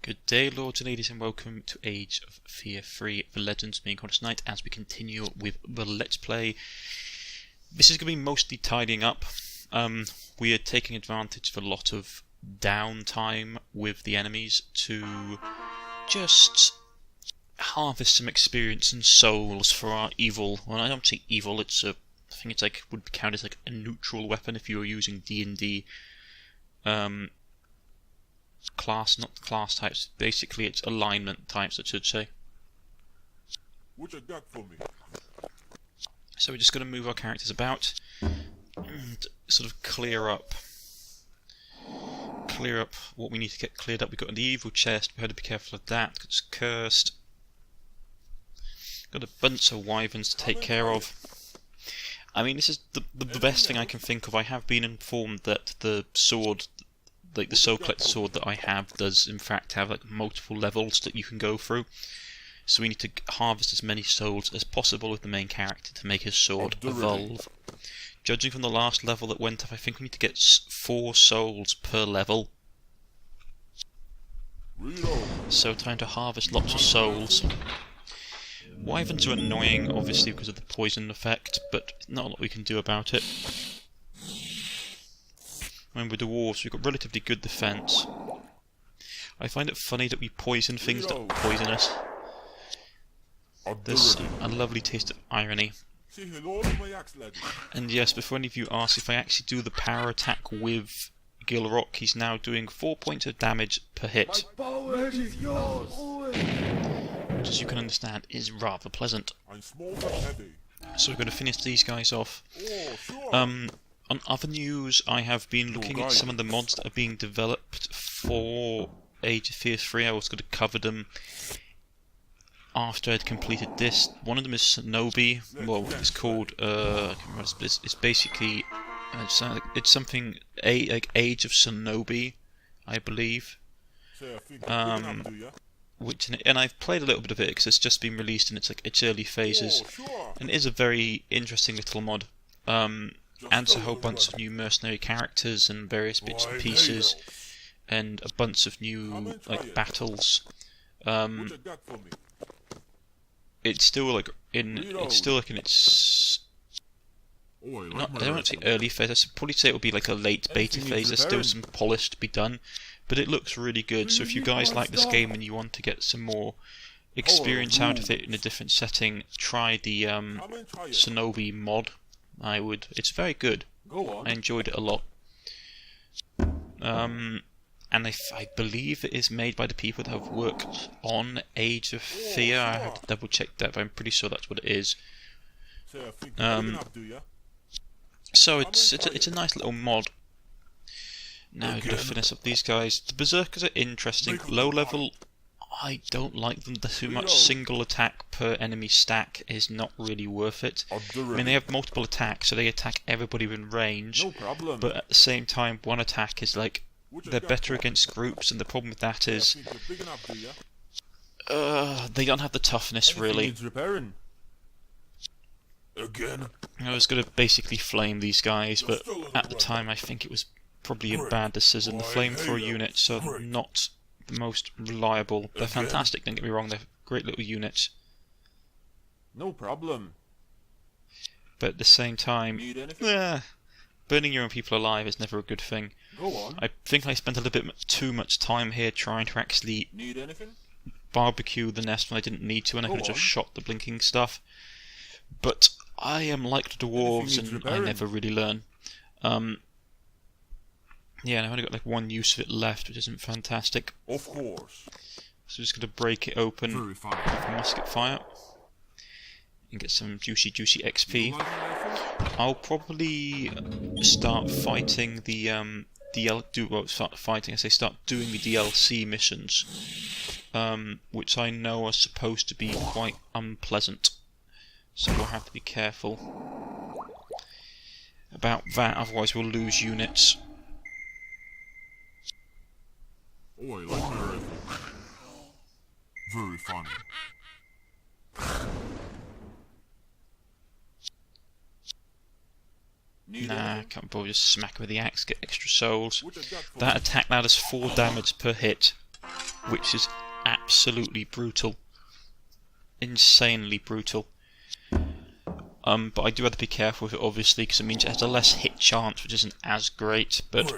Good day, lords and ladies, and welcome to Age of Fear 3 The Legends, me and Cornish-Knight, as we continue with the Let's Play. This is going to be mostly tidying up. We are taking advantage of a lot of downtime with the enemies to just harvest some experience and souls for our evil. Well, I don't say evil, I think it's like, would count as like a neutral weapon if you were using D&D. Not class types, basically it's alignment types, I should say. What you got for me? So we're just going to move our characters about and sort of clear up what we need to get cleared up. We've got the evil chest, we had to be careful of that, it's cursed. Got a bunch of wyverns to take care of. I mean, this is the best thing I can think of. I have been informed that the sword, like the soul collector sword that I have, does in fact have like multiple levels that you can go through. So we need to harvest as many souls as possible with the main character to make his sword evolve. Judging from the last level that went up, I think we need to get 4 souls per level. So time to harvest lots of souls. Wyverns are annoying, obviously, because of the poison effect, but not a lot we can do about it. And with the dwarves, we've got relatively good defense. I find it funny that we poison things that poison us. There's a lovely taste of irony. And yes, before any of you ask, if I actually do the power attack with Gilrock, he's now doing 4 points of damage per hit. Which, as you can understand, is rather pleasant. So we're going to finish these guys off. On other news, I have been looking at some of the mods that are being developed for Age of Fear 3. I was going to cover them after I'd completed this. One of them is Shinobi. Well, it's called, I can't remember, it's basically, it's something, like Age of Shinobi, I believe. And I've played a little bit of it because it's just been released and it's like its early phases. And it is a very interesting little mod. Adds a whole bunch of new mercenary characters and various bits and pieces, and a bunch of new like battles. It's still like in its not, I don't want to say early phase. I'd probably say it would be like a late beta phase. There's still some polish to be done, but it looks really good. So if you guys like this game and you want to get some more experience out of it in a different setting, try the Shinobi mod. I would. It's very good. I enjoyed it a lot. And I believe it is made by the people that have worked on Age of Fear. I have to double check that, but I'm pretty sure that's what it is. So it's a nice little mod. Now we're going to finish up these guys. The berserkers are interesting. Low level, I don't like them too much. Single attack per enemy stack is not really worth it. I mean, they have multiple attacks, so they attack everybody within range. But at the same time, one attack is like, they're better against groups, and the problem with that is they don't have the toughness, really. I was going to basically flame these guys, but at the time I think it was probably a bad decision. The flamethrower units are not the most reliable. They're fantastic, don't get me wrong, they're great little units. No problem. But at the same time, burning your own people alive is never a good thing. Go on. I think I spent a little bit too much time here trying to actually barbecue the nest when I didn't need to, and I could have just shot the blinking stuff. But I am like the dwarves, and I never really learn. Yeah, and I've only got like one use of it left, which isn't fantastic. Of course. So just going to break it open with musket fire and get some juicy XP. I'll probably start fighting the start doing the DLC missions, which I know are supposed to be quite unpleasant. So we'll have to be careful about that, otherwise we'll lose units. Oh, I like my rifle. Very funny. Nah, can't bother, just smack with the axe, get extra souls. That attack now does 4 damage per hit. which is absolutely brutal. Insanely brutal. But I do have to be careful with it, obviously, because it means it has a less hit chance, which isn't as great, but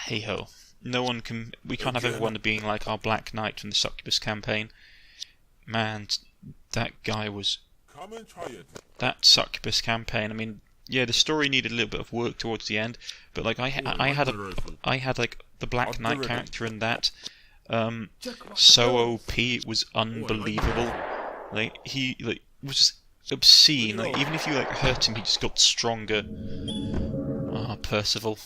hey-ho. No one can... We can't have everyone being like our Black Knight from the Succubus campaign. Man, that guy was... Come and try it. That Succubus campaign, I mean, yeah, the story needed a little bit of work towards the end, but like I had like the Black Knight character in that, so OP, it was unbelievable. Like he was just obscene. Like even if you like hurt him, he just got stronger. Ah, Percival.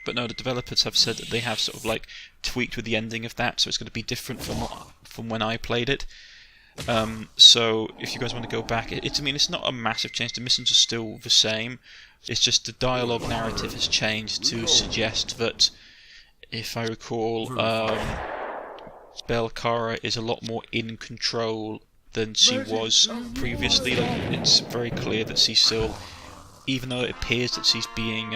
But no, the developers have said that they have sort of like tweaked with the ending of that, so it's going to be different from when I played it. So if you guys want to go back, I mean, it's not a massive change. The missions are still the same. It's just the dialogue narrative has changed to suggest that, if I recall, Belcara is a lot more in control than she was previously. Like, it's very clear that she's still, even though it appears that she's being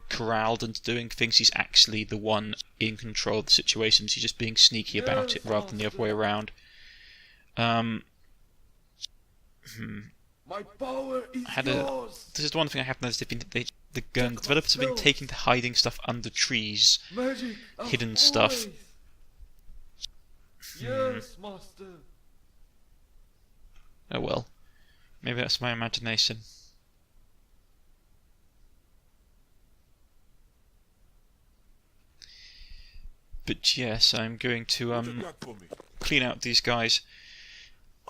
corralled into doing things, she's actually the one in control of the situation. She's just being sneaky about it rather than the other way around. My power is yours. This is the one thing I have noticed. The developers have been taking to hiding stuff under trees, hidden stuff. Yes, master. Oh well, maybe that's my imagination. But yes, I'm going to clean out these guys.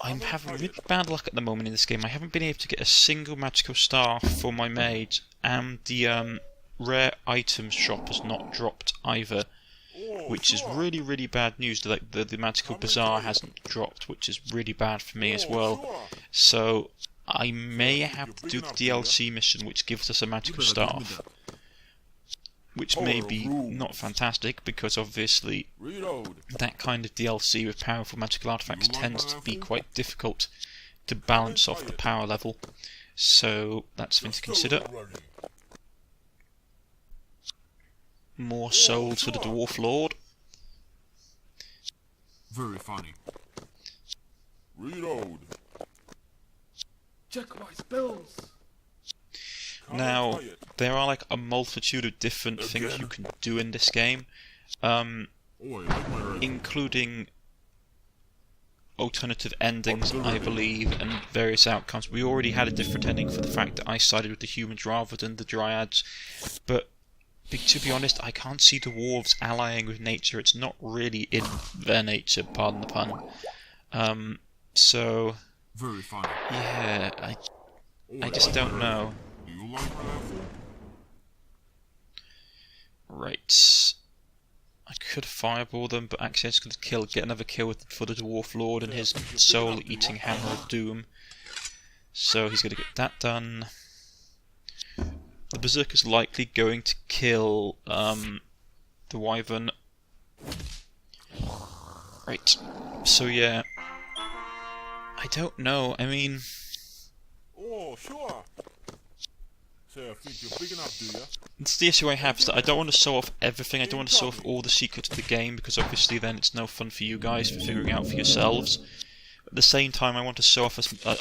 I'm having really bad luck at the moment in this game. I haven't been able to get a single magical staff for my maid, and the rare items shop has not dropped either, which is really, really bad news. Like the magical bazaar hasn't dropped, which is really bad for me as well. So I may have to do the DLC mission, which gives us a magical staff, which may be not fantastic, because obviously that kind of DLC with powerful magical artifacts tends to be quite difficult to balance off the power level. So that's something to consider. More souls for the Dwarf Lord. Very funny. Reload. Check my spells. Now, there are like a multitude of different things you can do in this game, including alternative endings, I believe, and various outcomes. We already had a different ending for the fact that I sided with the humans rather than the dryads, but to be honest, I can't see the dwarves allying with nature. It's not really in their nature, pardon the pun. So, yeah, I just don't know. Right. I could fireball them, but actually I'm just going to get another kill for the Dwarf Lord and his soul-eating Hammer of Doom. So he's going to get that done. The Berserker's likely going to kill the Wyvern. Right. So yeah. I don't know. I mean... Oh, sure. I think you're big enough, do ya? It's the issue I have, is that I don't want to show off everything. I don't want to show off all the secrets of the game, because obviously then it's no fun for you guys for figuring out for yourselves. At the same time, I want to show off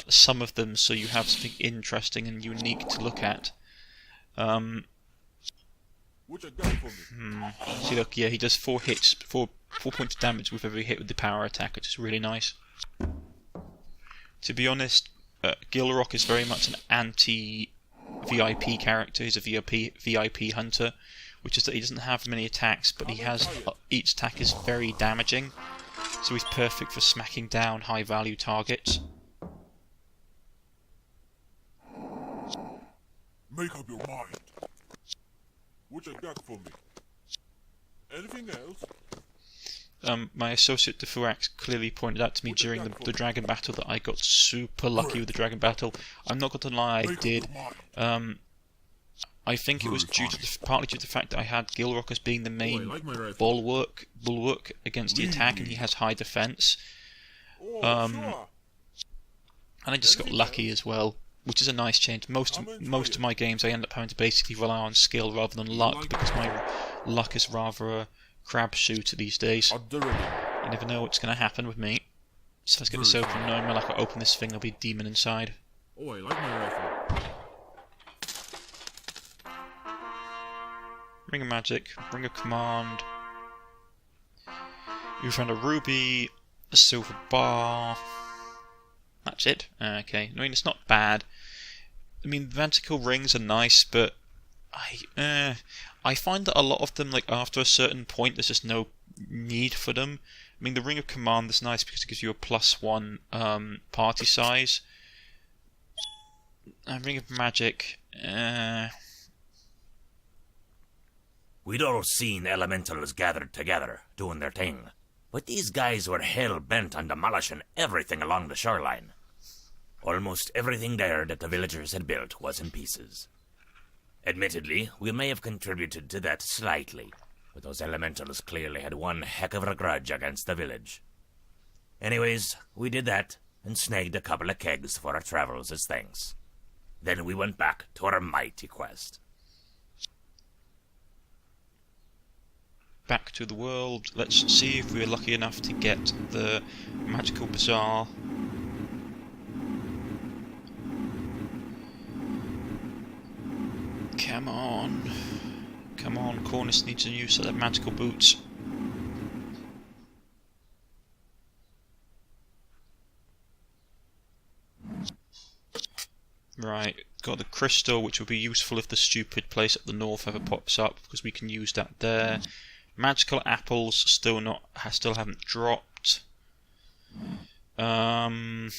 some of them so you have something interesting and unique to look at. What you got for me? See, look, yeah, he does 4 hits, 4 points of damage with every hit with the power attack, which is really nice. To be honest, Gilrock is very much an anti-VIP character. He's a VIP hunter, which is that he doesn't have many attacks, but he has each attack is very damaging, so he's perfect for smacking down high-value targets. Make up your mind. What you got for me? Anything else? My associate Defurax clearly pointed out to me during the dragon battle that I got super lucky with the dragon battle. I'm not going to lie, I did. I think it was partly due to the fact that I had Gilrock as being the main bulwark against the attack, and he has high defense. And I just got lucky as well which is a nice change. Most of my games I end up having to basically rely on skill rather than luck, because my luck is rather a crapshoot these days. You never know what's going to happen with me. So let's get this open. Knowing when I open this thing, there'll be a demon inside. Oh, I like my rifle. Ring of Magic, Ring of Command. You found a ruby, a silver bar. That's it. Okay. I mean, it's not bad. I mean, magical rings are nice, but I find that a lot of them, like after a certain point, there's just no need for them. I mean, the Ring of Command is nice because it gives you a +1 party size. Ring of Magic. We'd all seen elementals gathered together, doing their thing. But these guys were hell-bent on demolishing everything along the shoreline. Almost everything there that the villagers had built was in pieces. Admittedly, we may have contributed to that slightly, but those elementals clearly had one heck of a grudge against the village. Anyways, we did that, and snagged a couple of kegs for our travels as thanks. Then we went back to our mighty quest. Back to the world. Let's see if we're lucky enough to get the magical bazaar. Come on. Come on, Cornish needs a new set of magical boots. Right, got the crystal, which will be useful if the stupid place at the north ever pops up, because we can use that there. Magical apples still haven't dropped. Mermaid,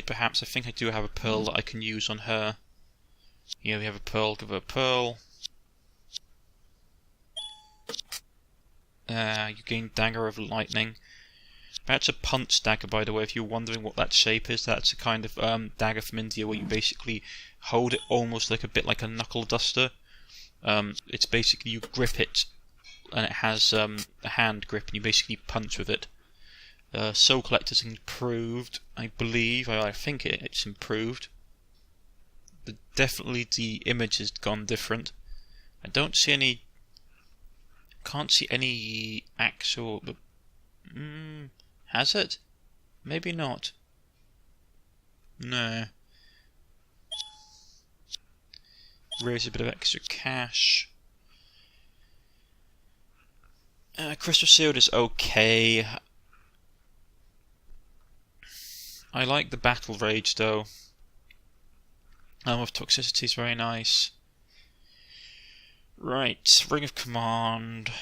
perhaps. I think I do have a pearl that I can use on her. Yeah, we have a pearl. Give her a pearl. You gain Dagger of Lightning. That's a punch dagger, by the way, if you're wondering what that shape is. That's a kind of dagger from India where you basically hold it almost like a bit like a knuckle duster. It's basically you grip it, and it has a hand grip, and you basically punch with it. Soul Collector's improved, I believe. I think it's improved. But definitely the image has gone different. I don't see any. Can't see any actual. Has it? Maybe not. No. Raise a bit of extra cash. Crystal Shield is okay. I like the Battle Rage though. With Toxicity is very nice. Right, Ring of Command.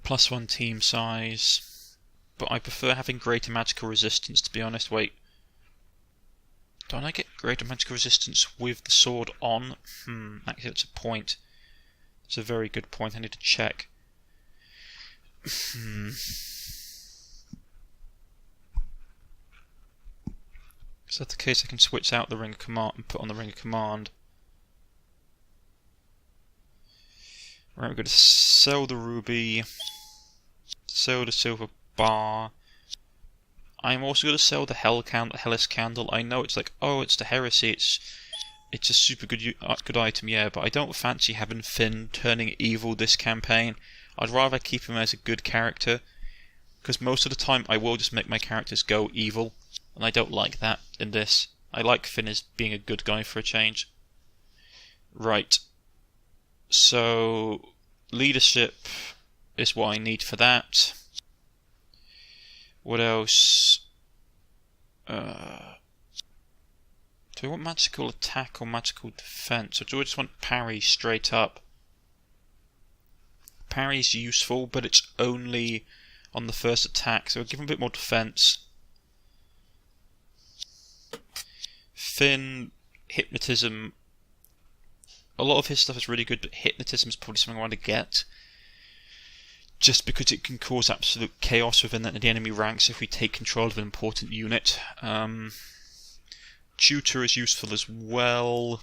+1 team size. But I prefer having greater magical resistance, to be honest. Wait. Don't I get greater magical resistance with the sword on? Actually that's a point. It's a very good point, I need to check. Is that the case? I can switch out the Ring of Command and put on the Ring of Command. Right, we're going to sell the ruby, sell the silver bar. I'm also going to sell the Hellish Candle. I know it's like, oh, it's the heresy, it's a super good item, yeah, but I don't fancy having Finn turning evil this campaign. I'd rather keep him as a good character, because most of the time I will just make my characters go evil, and I don't like that in this. I like Finn as being a good guy for a change. Right. So, leadership is what I need for that. What else? Do I want magical attack or magical defense? Or do I just want parry straight up? Parry's useful, but it's only on the first attack, so I'll give him a bit more defense. Finn, hypnotism. A lot of his stuff is really good, but hypnotism is probably something I want to get. Just because it can cause absolute chaos within the enemy ranks if we take control of an important unit. Tutor is useful as well.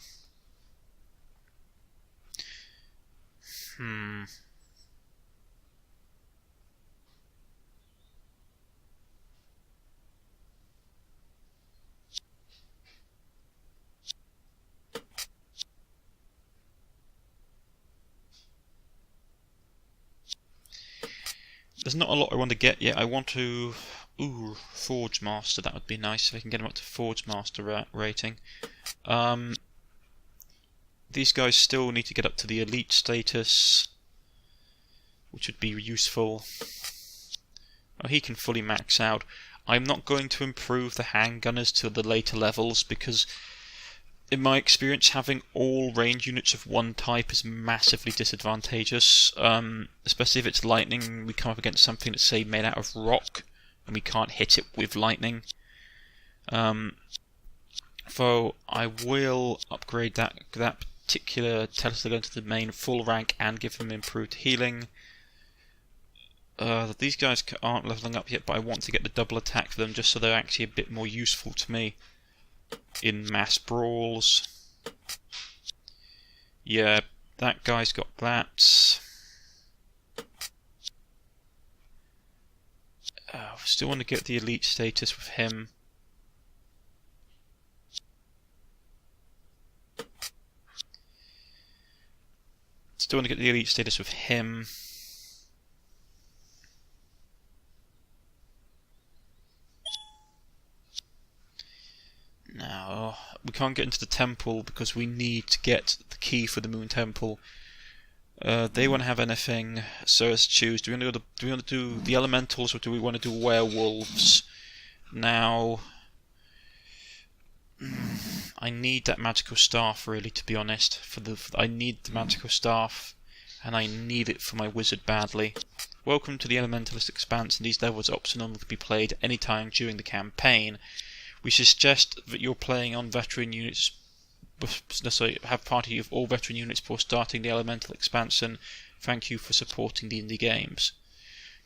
There's not a lot I want to get yet. I want to... Ooh, Forge Master, that would be nice if I can get him up to Forge Master rating. These guys still need to get up to the elite status, which would be useful. Oh, he can fully max out. I'm not going to improve the handgunners to the later levels because, in my experience, having all range units of one type is massively disadvantageous. Especially if it's lightning, we come up against something that's, say, made out of rock, and we can't hit it with lightning. So I will upgrade that particular Tesla to the main full rank and give him improved healing. These guys aren't leveling up yet, but I want to get the double attack for them just so they're actually a bit more useful to me in mass brawls. Yeah, that guy's got that. Still want to get the elite status with him. Still want to get the elite status with him. Now, we can't get into the temple because we need to get the key for the Moon Temple. They want to have anything, so let's choose. Do we want to do the elementals or do we want to do werewolves? Now, I need that magical staff, really, to be honest. I need the magical staff, and I need it for my wizard badly. Welcome to the Elementalist Expanse, and these levels are optional and can be played any time during the campaign. We suggest that you're playing on veteran units, necessarily have party of all veteran units before starting the Elemental Expansion. Thank you for supporting the indie games.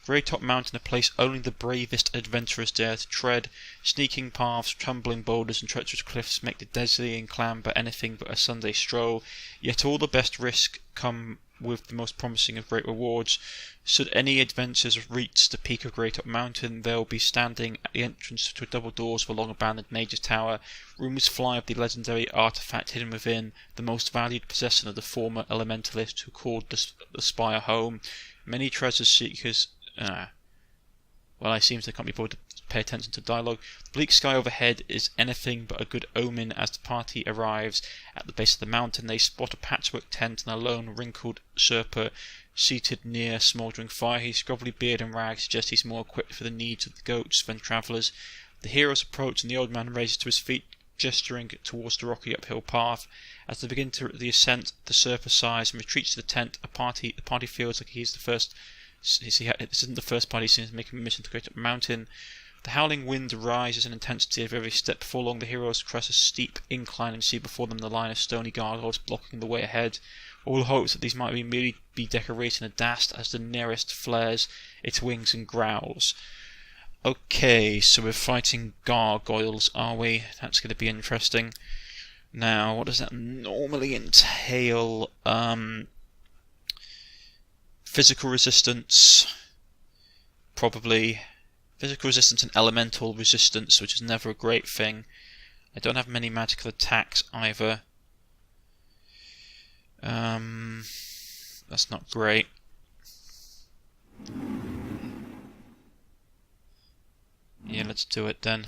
Greytop Mountain, a place only the bravest adventurers dare to tread. Sneaking paths, tumbling boulders and treacherous cliffs make the dizzying clamber anything but a Sunday stroll, yet all the best risks come with the most promising of great rewards. Should any adventurers reach the peak of Greytop Mountain, they'll be standing at the entrance to double doors of a long-abandoned Mage's Tower. Rumours fly of the legendary artifact hidden within, the most valued possession of the former elementalist who called the spire home. Many treasure seekers... well, I seem they can't be bothered to pay attention to dialogue. The bleak sky overhead is anything but a good omen. As the party arrives at the base of the mountain, they spot a patchwork tent and a lone, wrinkled Sherpa seated near a smouldering fire. His scrubbly beard and rags suggest he's more equipped for the needs of the goats than travellers. The heroes approach and the old man raises to his feet, gesturing towards the rocky uphill path. As they begin the ascent, the Sherpa sighs and retreats to the tent. The party feels like he's the first... This isn't the first party since making a mission to Greytop Mountain. The howling wind rises in intensity of every step. Before long, the heroes cross a steep incline and see before them the line of stony gargoyles blocking the way ahead. All hopes that these might merely be decoration are dashed as the nearest flares its wings and growls. Okay, so we're fighting gargoyles, are we? That's going to be interesting. Now, what does that normally entail? Physical resistance, probably. Physical resistance and elemental resistance, which is never a great thing. I don't have many magical attacks either. That's not great. Yeah, let's do it then.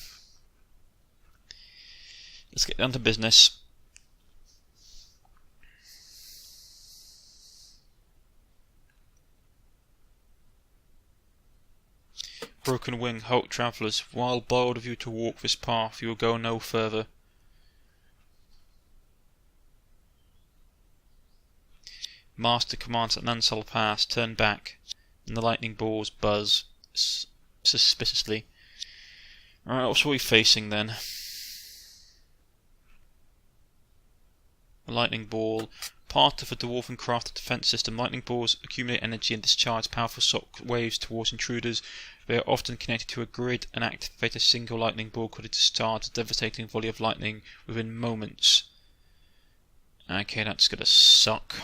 Let's get down to business. Broken wing, halt travellers. While bold of you to walk this path, you will go no further. Master commands at Nansal Pass, turn back, and the lightning balls buzz suspiciously. Alright, what are we facing then? A lightning ball. Part of a dwarven crafted defense system, lightning balls accumulate energy and discharge powerful shock waves towards intruders. They are often connected to a grid and activate a single lightning ball could discharge a devastating volley of lightning within moments. Okay, that's gonna suck.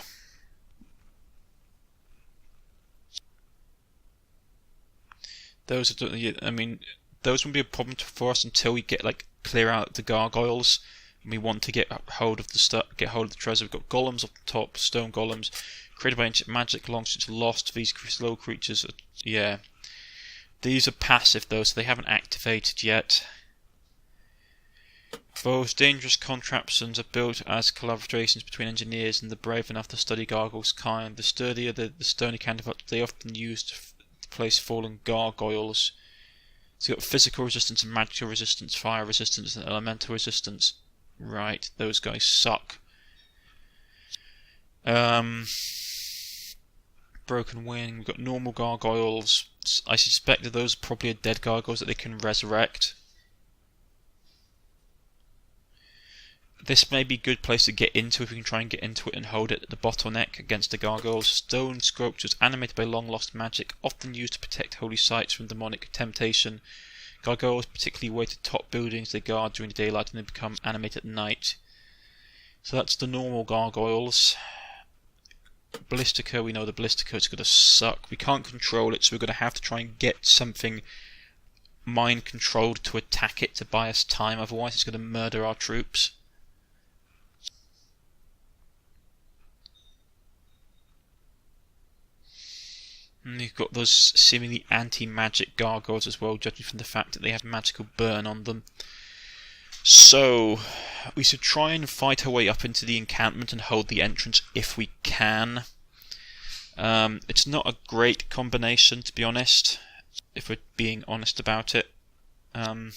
Those are, I mean, those won't be a problem for us until we get clear out the gargoyles. We want to get hold of the treasure. We've got golems up the top, stone golems, created by ancient magic, long since lost. These slow creatures, yeah, These are passive though, so they haven't activated yet. Both dangerous contraptions are built as collaborations between engineers and the brave enough to study gargoyles' kind. The sturdier the stony counterparts they often use to place fallen gargoyles. So you've got physical resistance and magical resistance, fire resistance and elemental resistance. Right, those guys suck. Broken wing, we've got normal gargoyles. I suspect that those are probably dead gargoyles that they can resurrect. This may be a good place to get into if we can try and get into it and hold it at the bottleneck against the gargoyles. Stone sculptures animated by long lost magic, often used to protect holy sites from demonic temptation. Gargoyles particularly weighted top buildings they guard during the daylight and they become animated at night. So that's the normal gargoyles. Ballistica, we know the Ballistica is going to suck. We can't control it, so we're going to have to try and get something mind controlled to attack it to buy us time, otherwise it's going to murder our troops. And you've got those seemingly anti-magic gargoyles as well, judging from the fact that they have magical burn on them. So, we should try and fight our way up into the encampment and hold the entrance if we can. It's not a great combination, to be honest, if we're being honest about it. But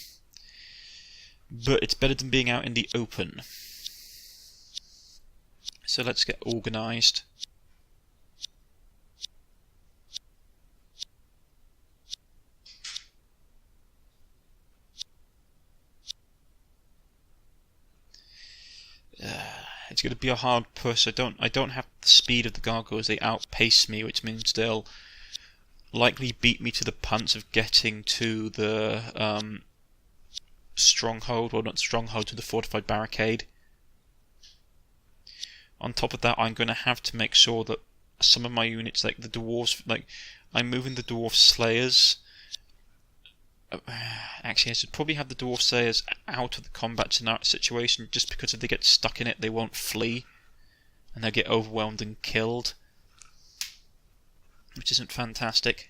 it's better than being out in the open. So let's get organised. It's going to be a hard push. I don't have the speed of the gargoyles. They outpace me, which means they'll likely beat me to the punch of getting to the stronghold, well, not stronghold, to the fortified barricade. On top of that, I'm going to have to make sure that some of my units, like the dwarves, like I'm moving the dwarf slayers. Actually, I should probably have the dwarf slayers out of the combat situation, just because if they get stuck in it, they won't flee, and they'll get overwhelmed and killed, which isn't fantastic.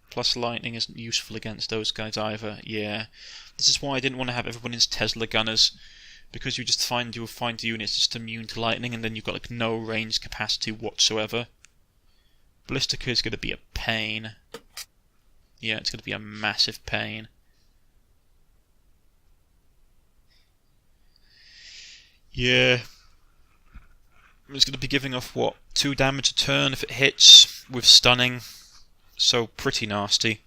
Plus lightning isn't useful against those guys either. Yeah, this is why I didn't want to have everyone as Tesla gunners, because you'll find the units just immune to lightning, and then you've got like no range capacity whatsoever. Ballistica is going to be a pain. Yeah, it's going to be a massive pain. Yeah. It's going to be giving off, what, 2 damage a turn if it hits, with stunning. So, pretty nasty.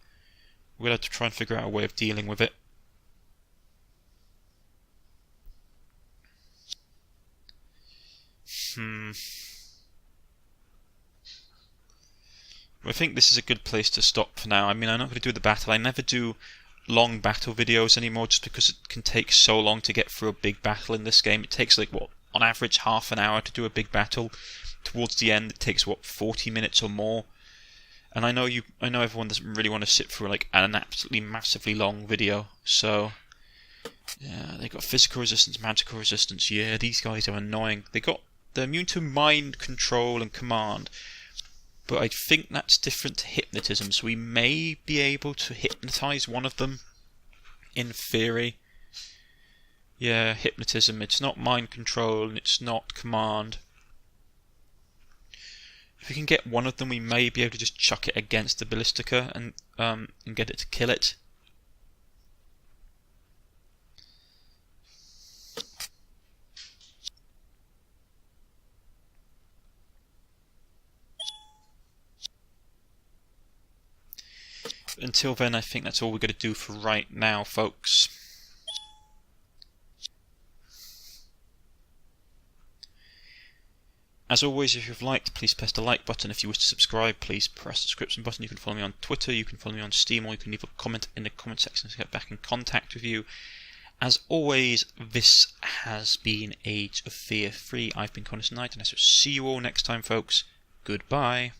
We'll have to try and figure out a way of dealing with it. I think this is a good place to stop for now. I mean, I'm not going to do the battle. I never do long battle videos anymore, just because it can take so long to get through a big battle in this game. It takes, like, what, on average half an hour to do a big battle. Towards the end, it takes, what, 40 minutes or more. And I know everyone doesn't really want to sit through, like, an absolutely massively long video. So, yeah, they got physical resistance, magical resistance. Yeah, these guys are annoying. They're immune to mind control and command, but I think that's different to hypnotism, so we may be able to hypnotize one of them, in theory. Yeah, hypnotism, it's not mind control and it's not command. If we can get one of them, we may be able to just chuck it against the Ballistica and get it to kill it. Until then, I think that's all we're going to do for right now, folks. As always, if you've liked, please press the like button. If you wish to subscribe, please press the subscription button. You can follow me on Twitter, you can follow me on Steam, or you can leave a comment in the comment section to get back in contact with you. As always, this has been Age of Fear 3. I've been Cornish-Knight, and I shall see you all next time, folks. Goodbye.